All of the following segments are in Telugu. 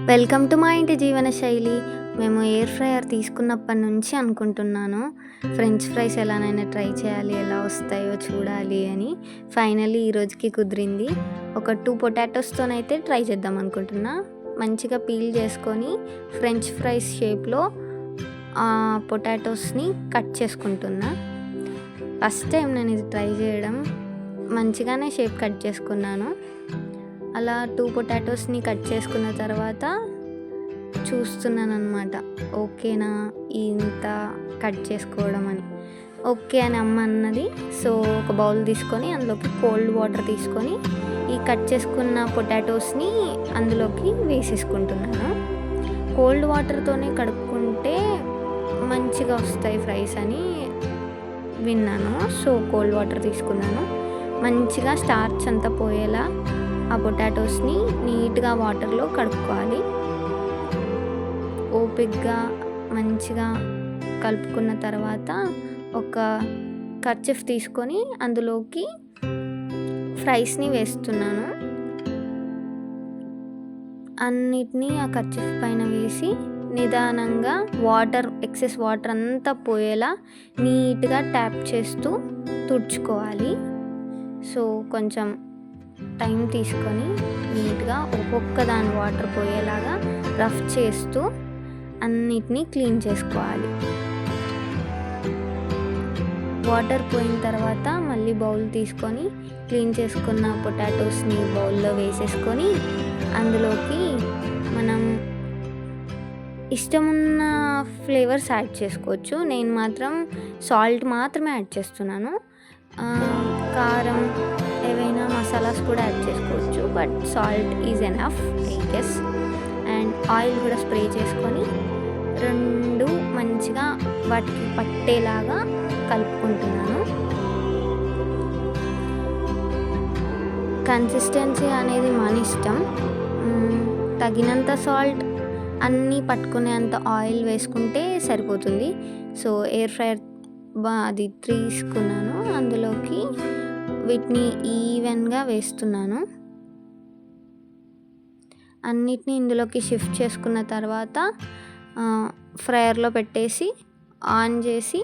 వెల్కమ్ టు మా ఇంటి జీవన శైలి. మేము ఎయిర్ ఫ్రైయర్ తీసుకున్నప్పటి నుంచి అనుకుంటున్నాను ఫ్రెంచ్ ఫ్రైస్ ఎలానైనా ట్రై చేయాలి, ఎలా వస్తాయో చూడాలి అని. ఫైనల్లీ ఈరోజుకి కుదిరింది. ఒక 2 పొటాటోస్తోనైతే ట్రై చేద్దాం అనుకుంటున్నా. మంచిగా పీల్ చేసుకొని ఫ్రెంచ్ ఫ్రైస్ షేప్లో పొటాటోస్ని కట్ చేసుకుంటున్నా. ఫస్ట్ టైం నేను ఇది ట్రై చేయడం. మంచిగానే షేప్ కట్ చేసుకున్నాను. అలా 2 పొటాటోస్ని కట్ చేసుకున్న తర్వాత చూస్తున్నాను అనమాట, ఓకేనా ఇంత కట్ చేసుకోవడం అని. ఓకే అని అమ్మ అన్నది. సో ఒక బౌల్ తీసుకొని అందులోకి కోల్డ్ వాటర్ తీసుకొని ఈ కట్ చేసుకున్న పొటాటోస్ని అందులోకి వేసేసుకుంటున్నాను. కోల్డ్ వాటర్తోనే కడుక్కుంటే మంచిగా వస్తాయి ఫ్రైస్ అని విన్నాను. సో కోల్డ్ వాటర్ తీసుకున్నాను. మంచిగా స్టార్చ్ అంతా పోయేలా ఆ పొటాటోస్ని నీట్గా వాటర్లో కడుక్కోవాలి. ఓపిక్గా మంచిగా కలుపుకున్న తర్వాత ఒక కర్చీఫ్ తీసుకొని అందులోకి ఫ్రైస్ని వేస్తున్నాను. అన్నిటినీ ఆ కర్చీఫ్ పైన వేసి నిదానంగా ఎక్సెస్ వాటర్ అంతా పోయేలా నీట్గా ట్యాప్ చేస్తూ తుడుచుకోవాలి. సో కొంచెం టైం తీసుకొని నీట్గా ఒక్కొక్క దాని వాటర్ పోయేలాగా రఫ్ చేస్తూ అన్నిటినీ క్లీన్ చేసుకోవాలి. వాటర్ పోయిన తర్వాత మళ్ళీ బౌల్ తీసుకొని క్లీన్ చేసుకున్న పొటాటోస్ని బౌల్లో వేసేసుకొని అందులోకి మనం ఇష్టమున్న ఫ్లేవర్స్ యాడ్ చేసుకోవచ్చు. నేను మాత్రం సాల్ట్ మాత్రమే యాడ్ చేస్తున్నాను. కారం ఏవైనా మసాలాస్ కూడా యాడ్ చేసుకోవచ్చు, but salt is enough I guess. And oil కూడా స్ప్రే చేసుకొని రెండు మంచిగా వాటికి పట్టేలాగా కలుపుకుంటున్నాను. కన్సిస్టెన్సీ అనేది మన ఇష్టం. తగినంత సాల్ట్, అన్నీ పట్టుకునేంత ఆయిల్ వేసుకుంటే సరిపోతుంది. సో ఎయిర్ ఫ్రైయర్ అది తీసుకున్నాను. అందులోకి వీటిని ఈవెన్గా వేస్తున్నాను. అన్నిటినీ ఇందులోకి షిఫ్ట్ చేసుకున్న తర్వాత ఫ్రైయర్లో పెట్టేసి ఆన్ చేసి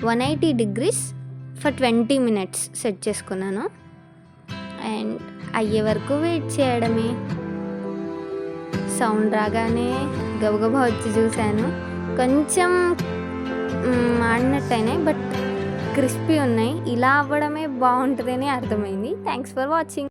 180 degrees ఫర్ 20 minutes సెట్ చేసుకున్నాను. అండ్ అయ్యే వరకు వెయిట్ చేయడమే. సౌండ్ రాగానే గబగబా వచ్చి చూశాను. కొంచెం మాడినట్టయినాయి, బట్ క్రిస్పీ ఉన్నాయి. ఇలా అవ్వడమే బాగుంటుందని అర్థమైంది. Thanks for watching.